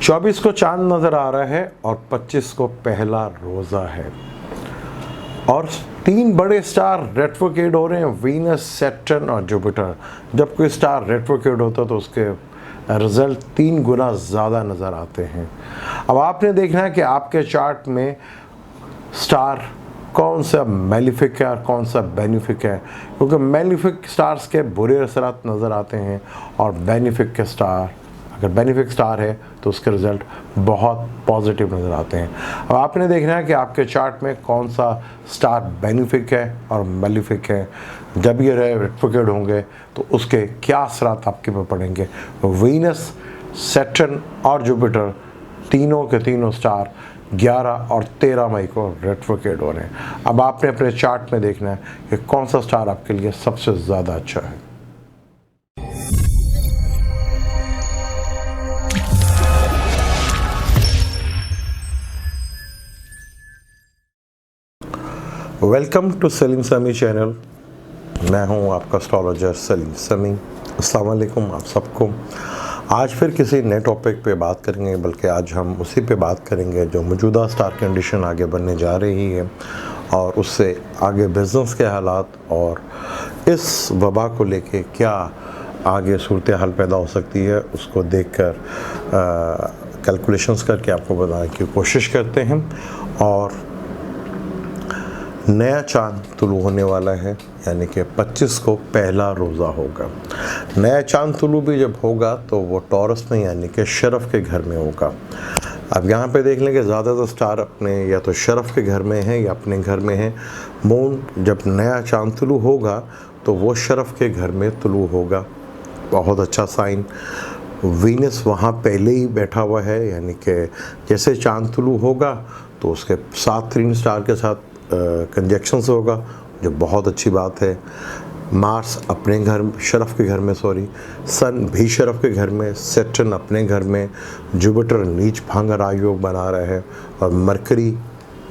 24 को चांद नज़र आ रहा है और 25 को पहला रोज़ा है और 3 बड़े स्टार रेट्रोग्रेड हो रहे हैं, वीनस, सैटर्न और जुपिटर। जब कोई स्टार रेट्रोग्रेड होता है तो उसके रिजल्ट 3 गुना ज़्यादा नज़र आते हैं। अब आपने देखना है कि आपके चार्ट में स्टार कौन सा मेलिफिक है और कौन सा बेनिफिक है, क्योंकि मेलिफिक स्टार्स के बुरे असरात नज़र आते हैं और बेनिफिक के स्टार, अगर बेनिफिक स्टार है तो उसके रिज़ल्ट बहुत पॉजिटिव नज़र आते हैं। अब आपने देखना है कि आपके चार्ट में कौन सा स्टार बेनिफिक है और मेलिफिक है। जब ये रेट्रोग्रेड होंगे तो उसके क्या असरात आपके पर पड़ेंगे। वीनस, सैटर्न और जुपिटर तीनों के तीनों स्टार 11 और 13 मई को रेट्रोग्रेड हो रहे हैं। अब आपने अपने चार्ट में देखना है कि कौन सा स्टार आपके लिए सबसे ज़्यादा अच्छा है। वेलकम टू सलीम समी चैनल। मैं हूं आपका एस्ट्रोलॉजर सलीम समी। अस्सलाम वालेकुम आप सबको। आज फिर किसी नए टॉपिक पे बात करेंगे, बल्कि आज हम उसी पे बात करेंगे जो मौजूदा स्टार कंडीशन आगे बनने जा रही है और उससे आगे बिज़नेस के हालात और इस वबा को लेके क्या आगे सूरत हाल पैदा हो सकती है, उसको देखकर कैलकुलेशंस करके आपको बताने की कोशिश करते हैं। और नया चांद तुलू होने वाला है, यानी कि 25 को पहला रोज़ा होगा। नया चांद तुलू भी जब होगा तो वो टॉरस में, यानी कि शरफ़ के घर में होगा। अब यहाँ पे देख लें कि ज़्यादातर स्टार अपने या तो शरफ़ के घर में हैं या अपने घर में हैं। मून जब नया चांद तुलू होगा तो वो शरफ़ के घर में तुलू होगा, बहुत अच्छा साइन। वीनस वहाँ पहले ही बैठा हुआ है, यानी कि जैसे चांद तुलू होगा तो उसके साथ 3 स्टार के साथ कंजक्शन से होगा, जो बहुत अच्छी बात है। मार्स अपने घर, शरफ़ के घर में, सन भी शरफ़ के घर में, सैटर्न अपने घर में, जुपिटर नीच भांगा राजयोग बना रहा है और मरकरी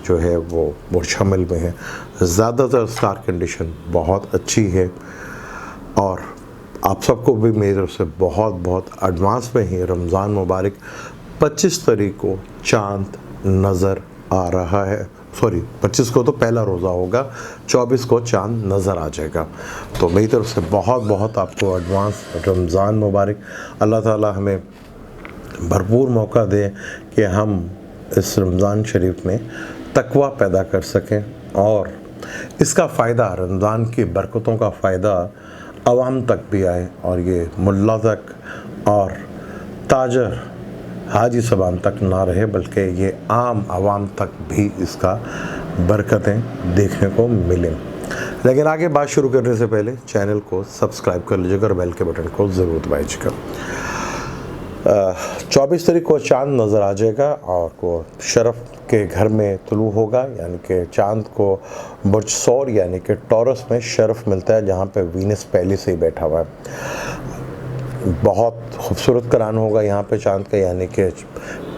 जो है वो बुर्ज हमल में है। ज़्यादातर स्टार कंडीशन बहुत अच्छी है और आप सबको भी मेरी तरफ से बहुत बहुत एडवांस में ही रमज़ान मुबारक। 25 तारीख को चांद नज़र आ रहा है, 25 को तो पहला रोज़ा होगा, 24 को चांद नज़र आ जाएगा। तो मेरी तरफ से बहुत बहुत आपको एडवांस रमज़ान मुबारक। अल्लाह ताला हमें भरपूर मौका दे कि हम इस रमज़ान शरीफ में तकवा पैदा कर सकें और इसका फ़ायदा, रमज़ान की बरकतों का फ़ायदा अवाम तक भी आए और ये मुल्ला तक और ताजर हाजी सबान तक ना रहे, बल्कि ये आम आवाम तक भी इसका बरकतें देखने को मिलें। लेकिन आगे बात शुरू करने से पहले चैनल को सब्सक्राइब कर लीजिएगा और बेल के बटन को ज़रूर दबाइएगा। 24 तारीख को चांद नज़र आ जाएगा और वो शरफ़ के घर में तुलू होगा, यानी कि चांद को बुर्ज सौर यानी कि टॉरस में शरफ़ मिलता है, जहाँ पे वीनस पहले से ही बैठा हुआ है। बहुत खूबसूरत करान होगा यहाँ पे चांद का, यानी कि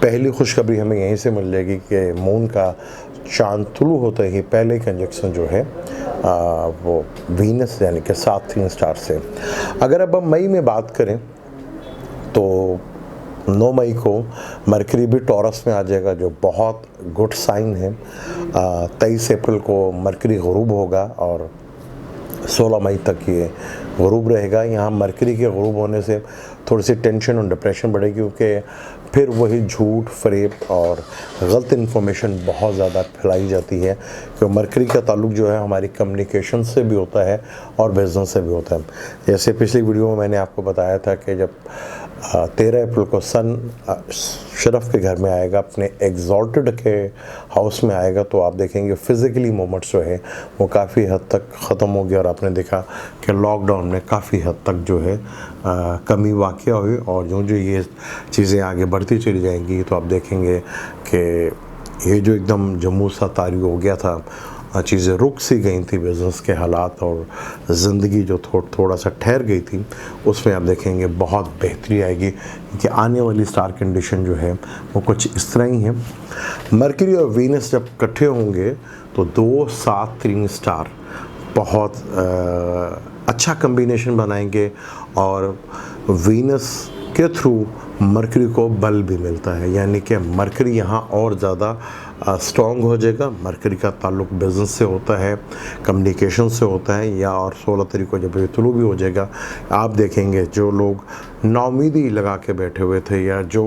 पहली खुशखबरी हमें यहीं से मिल जाएगी कि मून का चांद तुलू होते ही पहले कंजक्शन जो है वो वीनस यानी कि 7 स्टार से। अगर अब हम मई में बात करें तो 9 मई को मरकरी भी टॉरस में आ जाएगा, जो बहुत गुड साइन है। 23 अप्रैल को मरकरी ग़ुरूब होगा और 16 मई तक ये ग़ुरूब रहेगा। यहाँ मरकरी के ग़ुरूब होने से थोड़ी सी टेंशन और डिप्रेशन बढ़ेगी, क्योंकि फिर वही झूठ, फ़रेब और गलत इन्फॉर्मेशन बहुत ज़्यादा फैलाई जाती है। क्योंकि मरकरी का ताल्लुक़ जो है हमारी कम्युनिकेशन से भी होता है और बिज़नेस से भी होता है। जैसे पिछली वीडियो में मैंने आपको बताया था कि जब 13 अप्रैल को सन शरफ़ के घर में आएगा, अपने एग्जॉल्टेड के हाउस में आएगा, तो आप देखेंगे फ़िज़िकली मोमेंट्स जो है वो काफ़ी हद तक ख़त्म हो गया और आपने देखा कि लॉकडाउन में काफ़ी हद तक जो है कमी वाक़या हुई। और जो ये चीज़ें आगे बढ़ती चली जाएंगी तो आप देखेंगे कि ये जो एकदम जम्मू सा तारी हो गया था, चीज़ें रुक सी गई थी, बिज़नेस के हालात और ज़िंदगी जो थोड़ा सा ठहर गई थी, उसमें आप देखेंगे बहुत बेहतरी आएगी। क्योंकि आने वाली स्टार कंडीशन जो है वो कुछ इस तरह ही है। मरकरी और वीनस जब इकट्ठे होंगे तो 2, 7, 3 स्टार बहुत अच्छा कम्बिनेशन बनाएंगे और वीनस के थ्रू मरकरी को बल भी मिलता है, यानी कि मरकरी यहाँ और ज़्यादा स्ट्रॉन्ग हो जाएगा। मरकरी का ताल्लुक बिज़नेस से होता है, कम्युनिकेशन से होता है। या और 16 तारीख को जब ये तुलू भी हो जाएगा, आप देखेंगे जो लोग नाउमीदी लगा के बैठे हुए थे या जो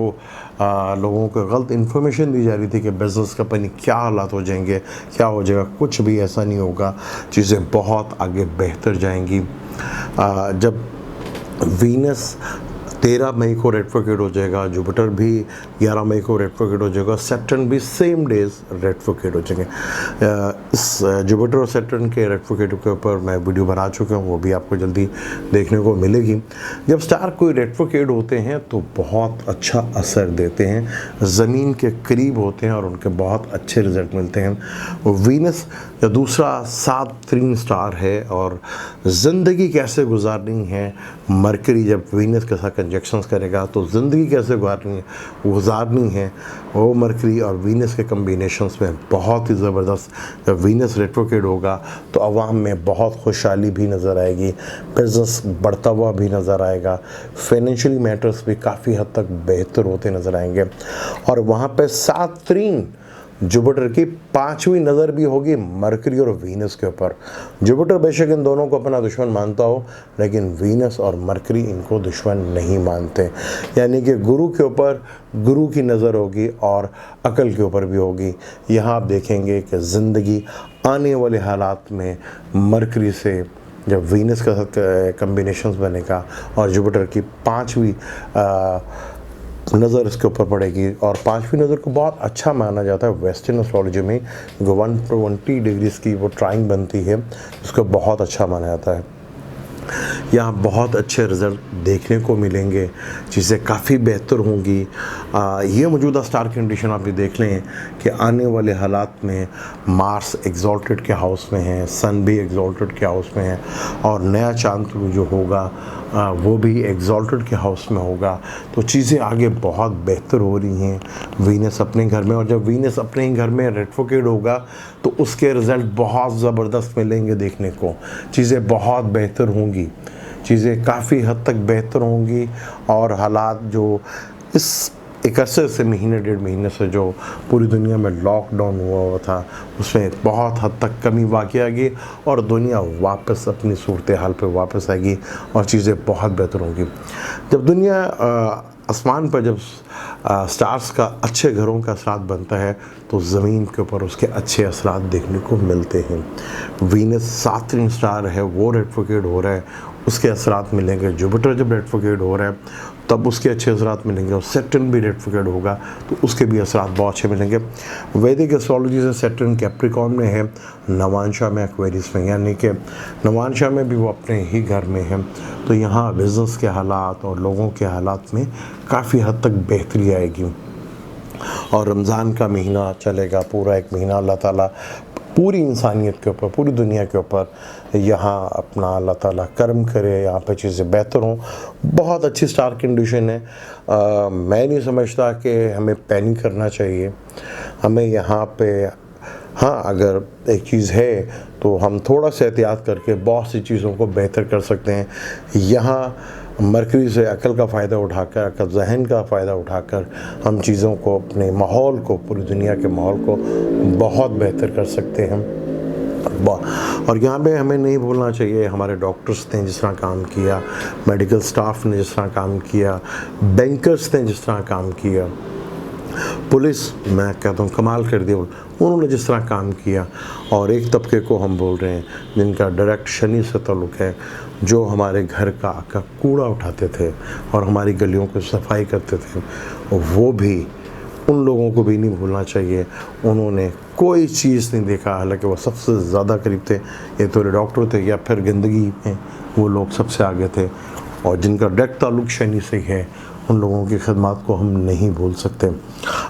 लोगों को गलत इन्फॉर्मेशन दी जा रही थी कि बिज़नेस का पता क्या हालात हो जाएंगे, क्या हो जाएगा, कुछ भी ऐसा नहीं होगा। चीज़ें बहुत आगे बेहतर जाएंगी। जब वीनस 13 मई को रेट्रोग्रेड हो जाएगा, जुपिटर भी 11 मई को रेट्रोग्रेड हो जाएगा, सैटर्न भी सेम डेज रेट्रोग्रेड हो जाएंगे। इस जुपिटर और सैटर्न के रेट्रोग्रेड के ऊपर मैं वीडियो बना चुका हूँ, वो भी आपको जल्दी देखने को मिलेगी। जब स्टार कोई रेट्रोग्रेड होते हैं तो बहुत अच्छा असर देते हैं, ज़मीन के करीब होते हैं और उनके बहुत अच्छे रिजल्ट मिलते हैं। वीनस या दूसरा 7 तीन स्टार है और ज़िंदगी कैसे गुजारनी है, मरकरी जब वीनस के साथ कंजक्शंस करेगा तो ज़िंदगी कैसे गुजारनी है वो मरकरी और वीनस के कम्बिनेशंस में बहुत ही ज़बरदस्त। जब वीनस रेट्रोग्रेड होगा तो अवाम में बहुत खुशहाली भी नज़र आएगी, बिज़नेस बढ़ता हुआ भी नज़र आएगा, फाइनेंशियली मैटर्स भी काफ़ी हद तक बेहतर होते नज़र आएंगे। और वहाँ पे 7 तीन जुपिटर की 5वीं नज़र भी होगी मरकरी और वीनस के ऊपर। जुपिटर बेशक इन दोनों को अपना दुश्मन मानता हो, लेकिन वीनस और मरकरी इनको दुश्मन नहीं मानते। यानी कि गुरु के ऊपर गुरु की नज़र होगी और अकल के ऊपर भी होगी। यहाँ आप देखेंगे कि ज़िंदगी आने वाले हालात में मरकरी से जब वीनस का साथ कम्बिनेशंस बनेगा और जुपिटर की 5वीं नज़र इसके ऊपर पड़ेगी। और 5वीं नज़र को बहुत अच्छा माना जाता है वेस्टर्न एस्ट्रोलॉजी में, 120 डिग्रीज की वो ट्राइंग बनती है, इसको बहुत अच्छा माना जाता है। यहाँ बहुत अच्छे रिज़ल्ट देखने को मिलेंगे, चीज़ें काफ़ी बेहतर होंगी। ये मौजूदा स्टार कंडीशन आप ये देख लें कि आने वाले हालात में मार्स एग्जॉल्टेड के हाउस में है, सन भी एग्जॉल्टेड के हाउस में है और नया चांद जो होगा वो भी एग्जॉल्टेड के हाउस में होगा। तो चीज़ें आगे बहुत बेहतर हो रही हैं वीनस अपने घर में। और जब वीनस अपने ही घर में रेट्रोग्रेड होगा तो उसके रिज़ल्ट बहुत ज़बरदस्त मिलेंगे देखने को, चीज़ें बहुत बेहतर होंगी, चीज़ें काफ़ी हद तक बेहतर होंगी। और हालात जो इस एक अरसे से महीने 1.5 महीने से जो पूरी दुनिया में लॉकडाउन हुआ था उसमें बहुत हद तक कमी वाक़ई आएगी और दुनिया वापस अपनी सूरत हाल पे वापस आएगी और चीज़ें बहुत बेहतर होंगी। जब दुनिया आसमान पर जब स्टार्स का अच्छे घरों का असरात बनता है तो ज़मीन के ऊपर उसके अच्छे असरात देखने को मिलते हैं। वीनस 7 स्टार है, वो रेट्रोग्रेड हो रहा है, उसके असरात मिलेंगे। जुपिटर जब रेट्रोग्रेड हो रहा है तब उसके अच्छे असरात मिलेंगे और सैटर्न भी रेट्रोग्रेड होगा तो उसके भी असरात बहुत अच्छे मिलेंगे। वैदिक एस्ट्रोलॉजी से सैटर्न कैप्रिकॉर्न में है, नवांशा में एक्वेरियस में, यानी कि नवांशा में भी वो अपने ही घर में है। तो यहाँ बिज़नेस के हालात और लोगों के हालात में काफ़ी हद तक बेहतरी आएगी। और रमज़ान का महीना चलेगा, पूरा एक महीना अल्लाह ताला पूरी इंसानियत के ऊपर, पूरी दुनिया के ऊपर यहाँ अपना अल्लाह ताला करम करे, यहाँ पे चीज़ें बेहतर हों। बहुत अच्छी स्टार कंडीशन है। मैं नहीं समझता कि हमें पैनिक करना चाहिए। हमें यहाँ पे हाँ, अगर एक चीज़ है तो हम थोड़ा सा एहतियात करके बहुत सी चीज़ों को बेहतर कर सकते हैं। यहाँ मरकरी से अकल का फ़ायदा उठाकर, अकल जहन का फ़ायदा उठाकर हम चीज़ों को, अपने माहौल को, पूरी दुनिया के माहौल को बहुत बेहतर कर सकते हैं। और यहाँ पे हमें नहीं भूलना चाहिए हमारे डॉक्टर्स ने जिस तरह काम किया, मेडिकल स्टाफ ने जिस तरह काम किया, बैंकर्स ने जिस तरह काम किया, पुलिस मैं कहता हूँ कमाल कर दिया उन्होंने जिस तरह काम किया। और एक तबके को हम बोल रहे हैं जिनका डायरेक्ट शनि से ताल्लुक़ है, जो हमारे घर का कूड़ा उठाते थे और हमारी गलियों की सफाई करते थे, वो भी, उन लोगों को भी नहीं भूलना चाहिए। उन्होंने कोई चीज़ नहीं देखा, हालांकि वो सबसे ज़्यादा करीब थे, ये तो डॉक्टर थे या फिर गंदगी में वो लोग सबसे आगे थे। और जिनका डायरेक्ट ताल्लुक़ शनि से है उन लोगों की खदमात को हम नहीं भूल सकते।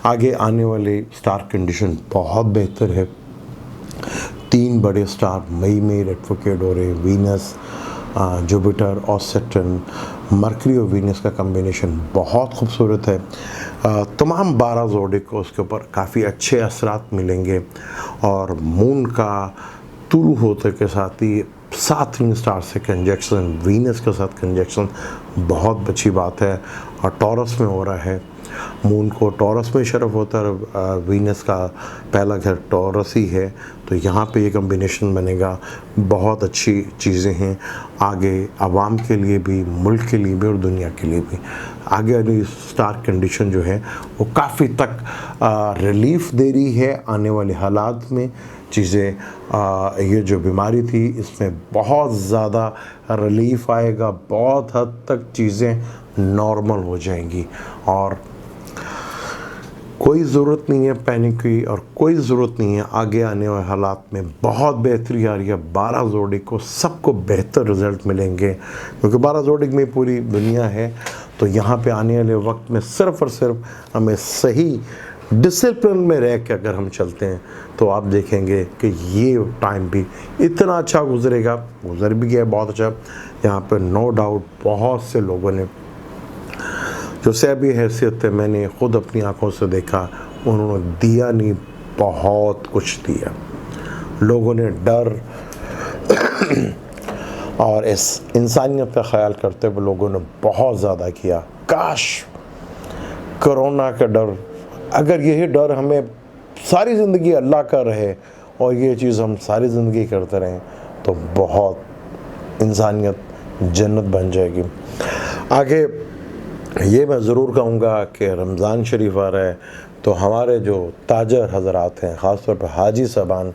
आगे आने वाले स्टार कंडीशन बहुत बेहतर है। 3 बड़े स्टार मई में रेट्रोग्रेड हो रहे हैं, वीनस, जुपिटर और सैटर्न। मरकरी और वीनस का कम्बिनेशन बहुत खूबसूरत है। तमाम 12 ज़ोडिक को उसके ऊपर काफ़ी अच्छे असरात मिलेंगे। और मून का तुलू होते के साथ ही सात स्टार से कंजक्शन, वीनस के साथ कंजक्शन बहुत अच्छी बात है। और टॉरस में हो रहा है, मून को टॉरस में शरफ होता है और वीनस का पहला घर टॉरस ही है, तो यहाँ पे ये कम्बिनेशन बनेगा। बहुत अच्छी चीज़ें हैं आगे आवाम के लिए भी, मुल्क के लिए भी और दुनिया के लिए भी। आगे वाली स्टार कंडीशन जो है वो काफ़ी तक रिलीफ दे रही है आने वाले हालात में। चीज़ें ये जो बीमारी थी इसमें बहुत ज़्यादा रिलीफ आएगा, बहुत हद तक चीज़ें नॉर्मल हो जाएंगी और कोई ज़रूरत नहीं है पैनिक की और कोई ज़रूरत नहीं है। आगे आने वाले हालात में बहुत बेहतरी आ रही है। 12 ज़ोडिक को सबको बेहतर रिज़ल्ट मिलेंगे क्योंकि 12 ज़ोडिक में पूरी दुनिया है। तो यहाँ पे आने वाले वक्त में सिर्फ़ और सिर्फ हमें सही डिसिप्लिन में रह के अगर हम चलते हैं तो आप देखेंगे कि ये टाइम भी इतना अच्छा गुजरेगा, गुजर भी गया बहुत अच्छा। यहाँ पर नो डाउट बहुत से लोगों ने जो सैबी हैसियत है, मैंने ख़ुद अपनी आंखों से देखा, उन्होंने दिया नहीं, बहुत कुछ दिया। लोगों ने डर और इस इंसानियत का ख्याल करते हुए लोगों ने बहुत ज़्यादा किया। काश कोरोना का डर, अगर यही डर हमें सारी ज़िंदगी अल्लाह का रहे और ये चीज़ हम सारी ज़िंदगी करते रहें तो बहुत इंसानियत जन्नत बन जाएगी। आगे ये मैं ज़रूर कहूँगा कि रमज़ान शरीफ आ रहा है तो हमारे जो ताजर हज़रात हैं, ख़ास तौर पर हाजी साहबान,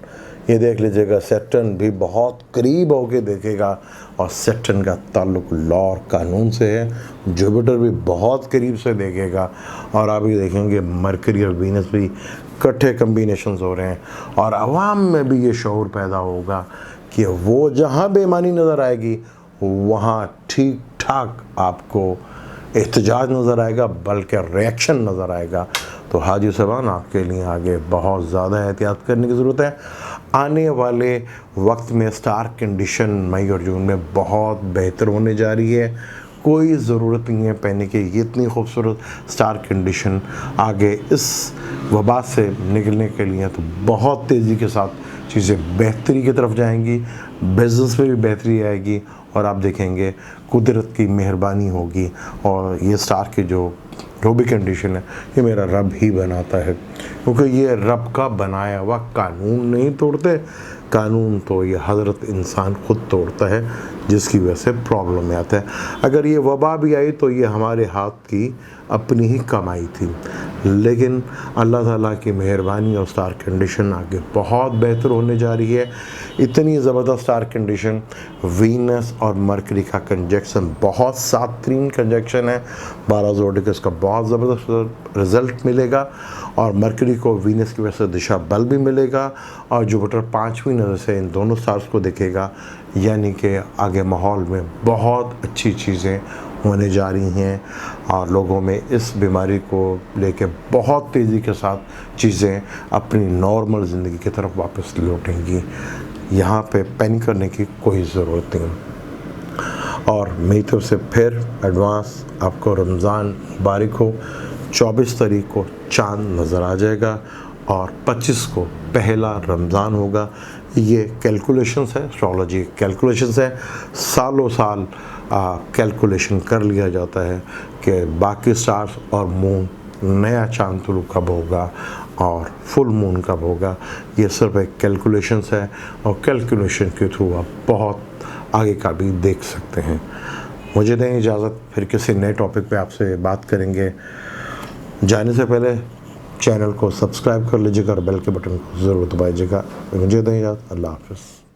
ये देख लीजिएगा सैटर्न भी बहुत करीब होके देखेगा और सैटर्न का ताल्लुक़ लॉ और कानून से है। जुपिटर भी बहुत करीब से देखेगा और आप ये देखेंगे मरकरी और वीनस भी इकट्ठे कम्बिनेशंस हो रहे हैं और आवाम में भी ये शऊर पैदा होगा कि वो जहाँ बेईमानी नज़र आएगी वहाँ ठीक ठाक आपको एहतजाज नज़र आएगा, बल्कि रिएक्शन नज़र आएगा। तो हाजी साहबान आपके लिए आगे बहुत ज़्यादा एहतियात करने की ज़रूरत है। आने वाले वक्त में स्टार कंडीशन मई और जून में बहुत बेहतर होने जा रही है। कोई ज़रूरत नहीं है पैनिक की, ये इतनी खूबसूरत स्टार कंडीशन आगे इस वबा से निकलने के लिए तो बहुत तेज़ी के साथ चीज़ें बेहतरी की तरफ जाएंगी, बिज़नेस में भी बेहतरी आएगी और आप देखेंगे कुदरत की मेहरबानी होगी। और ये स्टार की जो भी कंडीशन है ये मेरा रब ही बनाता है क्योंकि ये रब का बनाया हुआ कानून नहीं तोड़ते, कानून तो ये हज़रत इंसान ख़ुद तोड़ता है जिसकी वजह से प्रॉब्लम में आता है। अगर ये वबा भी आई तो ये हमारे हाथ की अपनी ही कमाई थी, लेकिन अल्लाह ताला की मेहरबानी और स्टार कंडीशन आगे बहुत बेहतर होने जा रही है। इतनी ज़बरदस्त स्टार कंडीशन, वीनस और मरकरी का कंजक्शन बहुत सातरीन कंजक्शन है। 12 ज़ोडिक इसका बहुत ज़बरदस्त रिज़ल्ट मिलेगा और मरकरी को वीनस की वजह से दिशा बल भी मिलेगा और जुपिटर 5वीं नज़र से इन दोनों स्टार्स को देखेगा, यानी कि आगे माहौल में बहुत अच्छी चीज़ें होने जा रही हैं और लोगों में इस बीमारी को लेके बहुत तेज़ी के साथ चीज़ें अपनी नॉर्मल ज़िंदगी की तरफ वापस लौटेंगी। यहाँ पे पैनिक करने की कोई ज़रूरत नहीं। और मेरी तरफ से फिर एडवांस आपको रमज़ान मुबारक हो। 24 तारीख को चाँद नज़र आ जाएगा और 25 को पहला रमज़ान होगा। ये कैलकुलेशंस है, एस्ट्रोलॉजी कैलकुलेशंस है, सालों साल कैलकुलेशन कर लिया जाता है कि बाकी स्टार्स और मून नया चांद तुलू कब होगा और फुल मून कब होगा। ये सिर्फ एक कैलकुलेशंस है और कैलकुलेशन के थ्रू आप बहुत आगे का भी देख सकते हैं। मुझे दें इजाज़त, फिर किसी नए टॉपिक पे आपसे बात करेंगे। जाने से पहले चैनल को सब्सक्राइब कर लीजिएगा और बेल के बटन को ज़रूर दबाइएगा। मुझे दें इजाज़त, अल्लाह हाफ़िज़।